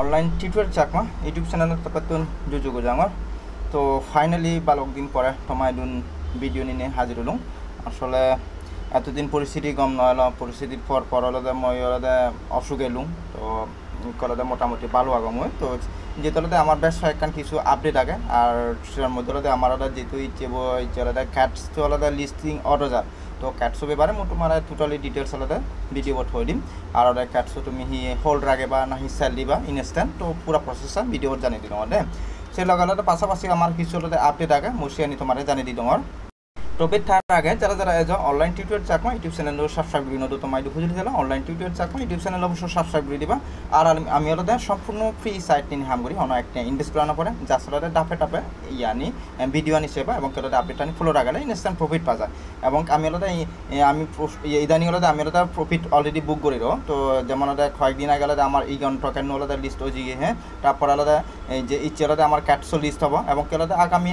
Online tutor Chakma YouTube channel তাপাতুন जुजुगु जांगर तो फाइनली बालक दिन परे टमायदुन ভিডিও নিয়ে হাজির হলাম। আসলে এতদিন পরিস্থিতি গম নয়লো পরিস্থিতির পর আলাদা মই আলাদা অসুখ এলুম তো কলাদা মোটামুটি ভালো আগম হয় তো যেতলাতে আমার বেশ কয়েকখান কিছু আপডেট আগে আর সেটার মধ্যে আলাদা আমার আলাদা যেহেতু ইচ্ছে আলাদা ক্যাটস তো আলাদা লিস্টিং অর্ডার তো ক্যাটসও ব্যাপারে মোটামুটি টোটালি ডিটেলস আলাদা ভিডিও থৈ দিম আর আলাদা ক্যাটসও তুমি হি হোল্ড রাখে বা না হি সেল দিবা ইনস্ট্যান্ট তো পুরা প্রসেসটা ভিডিও জানিয়ে দিলাম দে সেই লগালে পাশাপাশি আমার কিছু আলাদা আপডেট আগে মুসিয়ানি তোমার জানিয়ে দিলাম টপিক থাকার আগে যারা যারা as online tutor Chakma YouTube channel subscribe করে নতো তোমায় খুঁজে দিলাম online tutor Chakma YouTube channel অবশ্যই সাবস্ক্রাইব করে দিবা আর আমি আলাদা সম্পূর্ণ ফ্রি সাইট নিয়ে হাম করি অনেক একটা ইনভেস্ট করানোর পরে যার সাথে ডাফে টাপে ইয়ানি ভিডিও আনি সেবা এবং কেটে আপডেট আনি ফলো রাখালে ইনস্ট্যান্ট প্রফিট পাওয়া যায় এবং আমি আলাদা আমি ইদানিং আলাদা আমি আলাদা প্রফিট অলরেডি বুক করি তো যেমন আলাদা কয়েকদিন আগে আলাদা আমার ইগন টকেন আলাদা লিস্ট হয়ে গিয়ে হ্যাঁ তারপর আলাদা এই যে ইচ্ছে আলাদা আমার ক্যাটসও লিস্ট হবো এবং আলাদা আগামী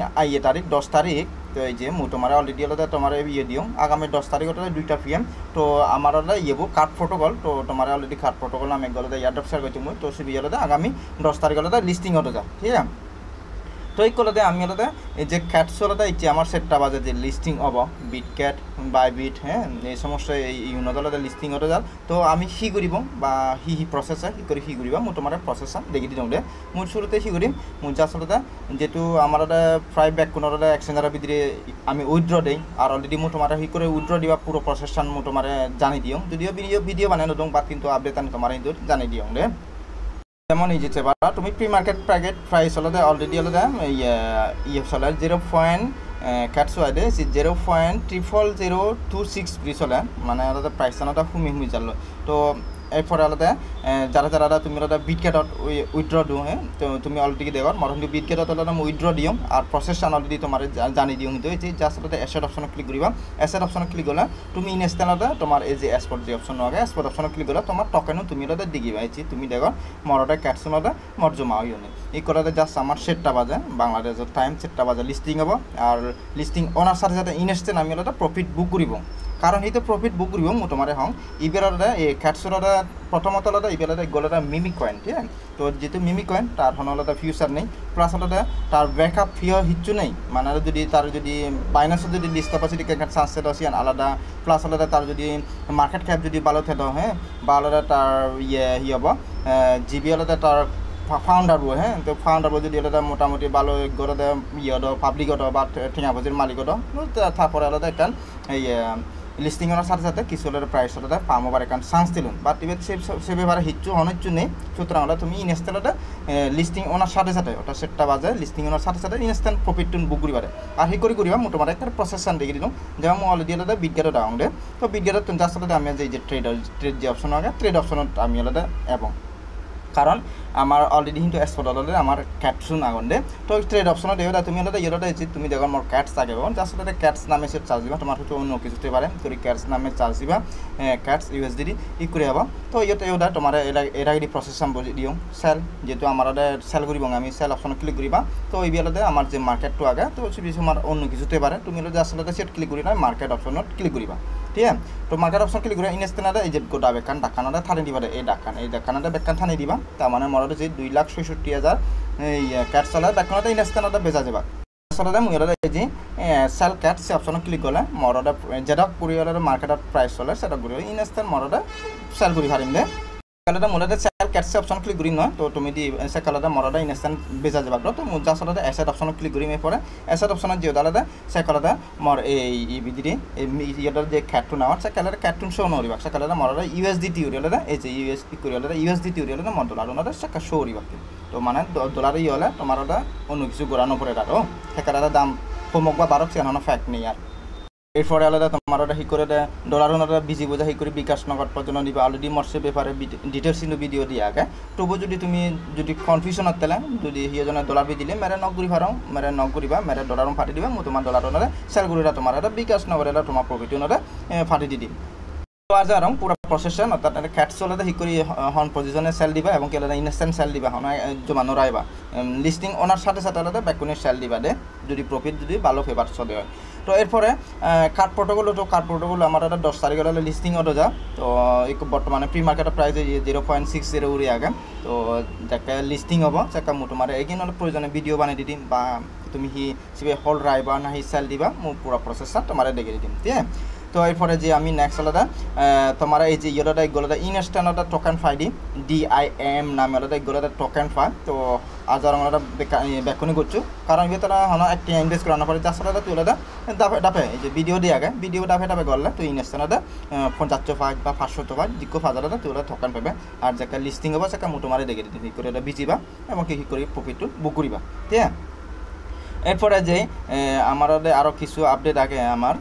10 তারিখ তো এই যে তোমার অলরেডি আলাদা তোমার ইয়ে দিও আগামী 10 তারিখ ওটা 2টা PM তো আমার আলাদা ইয়েবো কার্ড প্রোটোকল তো তোমার অলরেডি কার্ড প্রোটোকল আমি একবার ইয়ারড্রপ শেয়ার করছি তো সে আলাদা আগামী 10 তারিখ আলাদা লিস্টিং হতে যা ঠিক আছে তো এই কলাতে আমি আলাদা এই যে ক্যাটস আলাদা ইচ্ছে আমার সেটটা বাজে যে লিস্টিং হব বিট ক্যাট বাই বিট হ্যাঁ এই সমস্ত এই ইউনিট আলাদা লিস্টিং হতে যাল তো আমি হি করিব বা হি প্রসেসর হি করে হি করিবা মো তোমার প্রসেসর দেখি দিলাম দে মোর শুরুতে হি করিম মোর জাস্ট আলাদা যেহেতু আমার আলাদা প্রায় ব্যাক কোনো আলাদা এক্সচেঞ্জারের ভিতরে আমি উইথড্র দেই আর অলরেডি মো তোমার হি করে উইথড্র দিবা পুরো প্রসেসর মো তোমার জানি দিও যদিও ভিডিও বানানো দং বা কিন্তু আপডেট আমি তোমার জানি দিও দে যেমন এই যে তুমি প্রি মার্কেট প্রাইস আলাদা অলরেডি আলাদা ইয়ে চলে 0. ক্যাটস ওয়াইডে 0.00026 প্রি চলে মানে আলাদা প্রাইস আলাদা হুমি চাল তো এরপরে আলাদা যারা যারা তুমি আলাদা বিট ক্যাটত উইথড্র দিও হ্যাঁ তো তুমি অলরেডি দেখো মরম বিট ক্যাটত আলাদা উইথড্র দিও আর প্রসেসন অলরেডি তোমার জানি দিও কিন্তু এই যে জাস্ট আলাদা অ্যাসেট অপশনে ক্লিক করিবা অ্যাসেট অপশনে ক্লিক করলে তুমি ইনস্ট্যান্ট আলাদা তোমার এই যে এক্সপোর্ট যে অপশন আগে এক্সপোর্ট অপশনে ক্লিক করলে তোমার টোকেনও তুমি আলাদা দিগিবা এই যে তুমি দেখো মরটা ক্যাটস আলাদা মর জমা হইও নি এই করাতে জাস্ট আমার সেটটা বাজে বাংলাদেশের টাইম সেটটা বাজে লিস্টিং হবো আর লিস্টিং ওনার সাথে সাথে ইনস্ট্যান্ট আমি আলাদা প্রফিট বুক করিব কারণ এই তো প্রফিট বুক করিব মো তোমার হং ইবেলাদা এই ক্যাটসরা প্রথমত আলাদা ইবেলাদা গলাদা মিমিক কয়েন ঠিক আছে তো যেহেতু মিমিক কয়েন তার হন আলাদা ফিউচার নেই প্লাস আলাদা তার ব্যাকআপ ফিও হিচ্ছু নেই মানে যদি তার যদি বাইনাসে যদি লিস্ট ক্যাপাসিটি চান্স সেটা আছে আলাদা প্লাস আলাদা তার যদি মার্কেট ক্যাপ যদি ভালো থাকে হ্যাঁ বা আলাদা তার ই হব জিবি আলাদা তার ফাউন্ডার বো হ্যাঁ তো ফাউন্ডার বো যদি আলাদা মোটামুটি ভালো গড়ে ইয়ে পাবলিকত বা ঠিঙা বাজির মালিকত তারপরে আলাদা একটা এই লিস্টিং ওনার সাথে সাথে কিছু প্রাইস আলাদা পামোবার এখান চান্স দিলেন বাট এবার সে ব্যাপারে হিচ্ছু অনেকচু নেই সুতরাং আলাদা তুমি ইনস্ট্যান্ট লিস্টিং ওনার সাথে সাথে ওটা সেটটা বাজে লিস্টিং ওনার সাথে সাথে ইনস্ট্যান্ট প্রফিট বুক করিবারে আর হি করিবা মোটামুটি একটা প্রসেসন দেখে দিলাম যেমন অলরেডি আলাদা বিজ্ঞান ডাউন দে তো বিজ্ঞান তুমি জাস্ট আলাদা আমি যে ট্রেড যে অপশন আগে ট্রেড অপশনত আমি আলাদা এবং কারণ আমার অলরেডি কিন্তু এক্সপোর্ট অলরেডি আমার ক্যাটসুন আগুন দে তো ট্রেড অপশনত দেওয়া তুমি আলাদা ইয়েটা তুমি দেখো মোর ক্যাটস থাকে জাস্ট আলাদা ক্যাটস নামে সে চার্জ দিবা তোমার হচ্ছে অন্য কিছু হতে পারে তো ক্যাটস নামে চার্জ দিবা ক্যাটস USDT ই করে যাবা তো ইয়েটা তোমার এর আগে প্রসেসন বুঝি দিও সেল যেহেতু আমার সেল করিব আমি সেল অপশন ক্লিক করিবা তো এই বিয়ালাতে আমার যে মার্কেটটো আগে তো সে আমার অন্য কিছু হতে পারে তুমি জাস্ট আলাদা সেট ক্লিক করি না মার্কেট অপশনত ক্লিক করিবা ঠিক আছে তো মার্কেট অপশন ক্লিক করে ইনস্ট্যান্ট এই যে গোটা বেকান ডাকানাটা থানি দিবা এই ডাকানাটা বেকান থানি দিবা তার মানে মরতে যে 2,66,000 এই ক্যাটস আলাদা বেকানাটা ইনস্ট্যান্ট বেচা যাবা আসলে মুই আলাদা এই যে সেল ক্যাটস অপশন ক্লিক করলে মরটা যেটা কুরিয়ারের মার্কেটের প্রাইস চলে সেটা করি ইনস্ট্যান্ট মরটা সেল করি হারিম দে কালাটা মূলত সেল ক্যাটস অপশন ক্লিক করি নয় তো তুমি দি সে কালাটা মরটা ইনস্ট্যান্ট বেচা যাবা তো মু জাস্ট আলাদা অ্যাসেট অপশন ক্লিক করি মে পরে অ্যাসেট অপশনত যে আলাদা সে কালাটা মর এই বিদিরে ইয়াটার যে ক্যাটুন আমার সে কালাটা ক্যাটুন শো নরিবা সে কালাটা মরটা USDT উরিয়ালাদা এই যে USD কুরিয়ালাদা USDT উরিয়ালাদা মর ডলার ওনাটা সে কা শো উরিবা তো মানে ডলারই হলে তোমার ওটা অন্য কিছু গোড়ানো পড়ে আরও সেখানে দাম কমক বা বাড়ক সেখানে ফ্যাক্ট নেই আর এরপরে আলাদা তোমার ওটা হি করে ডলার ওনারা বিজি বোঝা হি করে বিকাশ নগদ পর্যন্ত নিবা অলরেডি মর্সে ব্যাপারে ডিটেলস কিন্তু ভিডিও দিয়ে আগে তবু যদি কনফিউশনত তেলে যদি সিজনে ডলার বি দিলে মেরে নক ঘুরি ফারাও মেরে নক ঘুরিবা মেরে ডলার ফাটি দিবা মো তোমার ডলার ওনারে সেল করিলা তোমার এটা বিকাশ নগরে তোমার প্রফিট ওনারে ফাটি দি দিম তো আজ আর পুরো প্রসেসন অর্থাৎ ক্যাটস আলাদা হি করে হন পজিশনে সেল দিবা এবং কেলাদা ইনস্ট্যান্ট সেল দিবা হন জমা নরাইবা লিস্টিং ওনার সাথে সাথে আলাদা ব্যাকুনের সেল দিবা দে যদি প্রফিট যদি ভালো ফেভার চলে হয় তো এরপরে কার্ড প্রোটোকল আমার এটা 10 তারিখ হলে লিস্টিং অটো যা তো বর্তমানে প্রি মার্কেটের প্রাইস 0.60 উড়ি আগে তো যাকে লিস্টিং হব যাকে মো তোমার এইখানে হলে প্রয়োজনে ভিডিও বানিয়ে দিম বা তুমি হি সিবে হোল্ড রাইবা না হি সেল দিবা মো পুরো প্রসেসটা তোমার দেখে দিম ঠিক আছে তো এরপরে যে আমি নেক্সট আলাদা তোমার এই যে ইয়েলোটা এগুলোটা ইনস্ট্যান্ট টোকেন ফাই দিম DIM নামে আলাদা এগুলোটা টোকেন ফাই তো আজার আমরা ব্যাকুনি করছো কারণ ভিতরে হন একটা ইনভেস্ট করানো পরে যার সাথে তুই আলাদা ডাপে এই যে ভিডিও দিয়ে আগে ভিডিও ডাপে করলে তুই ইনস্ট্যান্ট 50 বা 500 ফাইট জিকো ফাজার তুই টোকেন পাবে আর যাকে লিস্টিং হবে সেটা মোটো মারে দেখে দিবি করে বিচিবা এবং কি করে প্রফিটটো বুক করিবা ঠিক আছে এরপরে যে আমার আরও কিছু আপডেট আগে আমার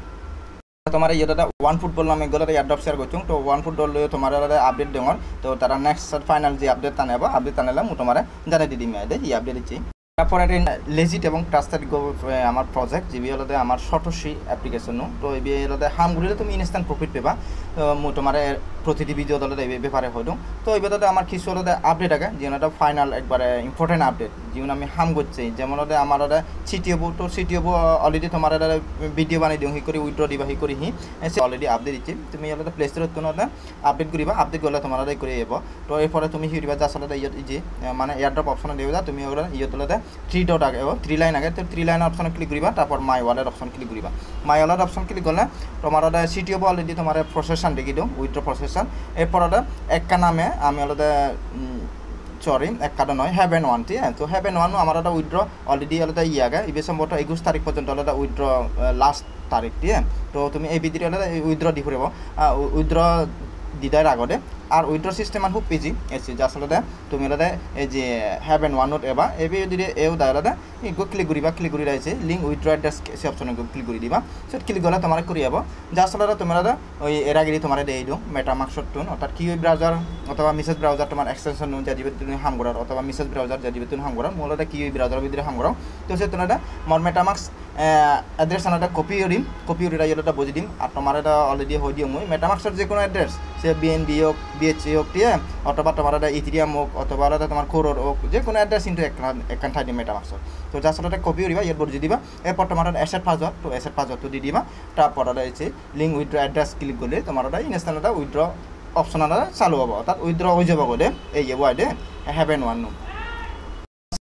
তোমার ইয়েটা ওয়ান ফুটবল নামে এগুলো এয়ারড্রপ শেয়ার করছো তো ওয়ান ফুটবল তোমার আপডেট দেওয়ার তো তারা নেক্সট ফাইনাল যে আপডেট টানেব আপডেট টানেলে মো তোমার জানিয়ে দিদি মেয়েদের এই আপডেট দিচ্ছি তারপরে লেজিট এবং ট্রাস্টেড আমার প্রজেক্ট যে হলো আমার সতর্ষী অ্যাপ্লিকেশন তো এই হলো হাম ঘুরিলে তুমি ইনস্ট্যান্ট প্রফিট পেবা মো তোমার প্রতিটি ভিডিও দলে এই ব্যাপারে হইল তো এই বেলাতে আমার কিছু হলো আপডেট আগে যেমন একটা ফাইনাল একবারে ইম্পর্টেন্ট আপডেট যেমন আমি হাম করছি যেমন আমার সিটিওব তো সিটিওব অলরেডি তোমার ভিডিও বানিয়ে দিও হি করে উইথড্র দিবা হি করে হি অলরেডি আপডেট দিচ্ছি তুমি হলো প্লে স্টোরত কোনো আপডেট করিবা আপডেট করলে তোমার করে যাব তো এরপরে তুমি হিরিবা যা আসলে যে মানে এয়ারড্রপ অপশন দেবে যা তুমি ওগুলো ইয়ে তোলাতে 3 ডট আগে 3 লাইন আগে তো 3 লাইন অপশন ক্লিক করিবা তারপর মাই ওয়ালেট অপশন ক্লিক করিবা মাই ওয়ালেট অপশন ক্লিক করলে তোমার সিটিওব অলরেডি তোমার প্রসেসন দেখি দিও উইথড্র প্রসেসন এরপর একটা নামে আমি আলাদা সরি একটা নয় হ্যাভেন ওয়ান ঠিক আছে তো হ্যাভেন ওয়ান আমার একটা উইথড্র অলরেডি আলাদা আগে এই সম্ভবত 21 তারিখ পর্যন্ত আলাদা উইথড্র লাস্ট তারিখ ঠিক আছে তো তুমি এই ভিডিও আলাদা উইথড্র দি ফুরিব উইথড্র দিদার আগতে আর উইথড্র সিস্টেম খুব ইজি এসে যা আসলে তুমি আলাদা এই যে হ্যাভেন ওয়ান নোট এবার এবে যদি এও দেয় আলাদা ক্লিক করি রয়েছে লিঙ্ক উইথড্র অ্যাড্রেস সে অপশনে ক্লিক করে দিবা সে ক্লিক করলে তোমার করি যাব যা আসলে তুমি আলাদা ওই এর আগে তোমার দিয়ে দিও মেটামাস্ক টুন অর্থাৎ কিউই ব্রাউজার অথবা মেসেজ ব্রাউজার তোমার এক্সটেনশন যা দিবে তুমি হাম করার অথবা মেসেজ ব্রাউজার যা দিবে তুমি হাম করার মূলত কিউই ব্রাউজার ভিতরে হাম করাও তো সে তোমার মোর মেটামাস্ক অ্যাড্রেস আনাটা কপি করিরা এটা বুঝি দিম আর তোমার এটা অলরেডি হয়ে দিও মই মেটামাস্কের যে কোনো অ্যাড্রেস সে BNB হোক BHC হোক ঠিক আছে অথবা তোমার ইথিরিয়াম হোক অথবা তোমার কোরোর হোক যে কোনো অ্যাড্রেস কিন্তু একখান ঠাই দিম মেটামাস্কের তো যার সাথে কপি করিবা এর বুঝি দিবা এরপর তোমার অ্যাসেট পাসওয়ার্ড তো অ্যাসেট পাসওয়ার্ড তো দিয়ে দিবা তারপর আছে লিঙ্ক উইথড্র অ্যাড্রেস ক্লিক করলে তোমার ইনস্ট্যান্ট উইথড্র অপশন চালু হব অর্থাৎ উইথড্র হয়ে যাব গলে এই ওয়াইডে হ্যাভেন ওয়ান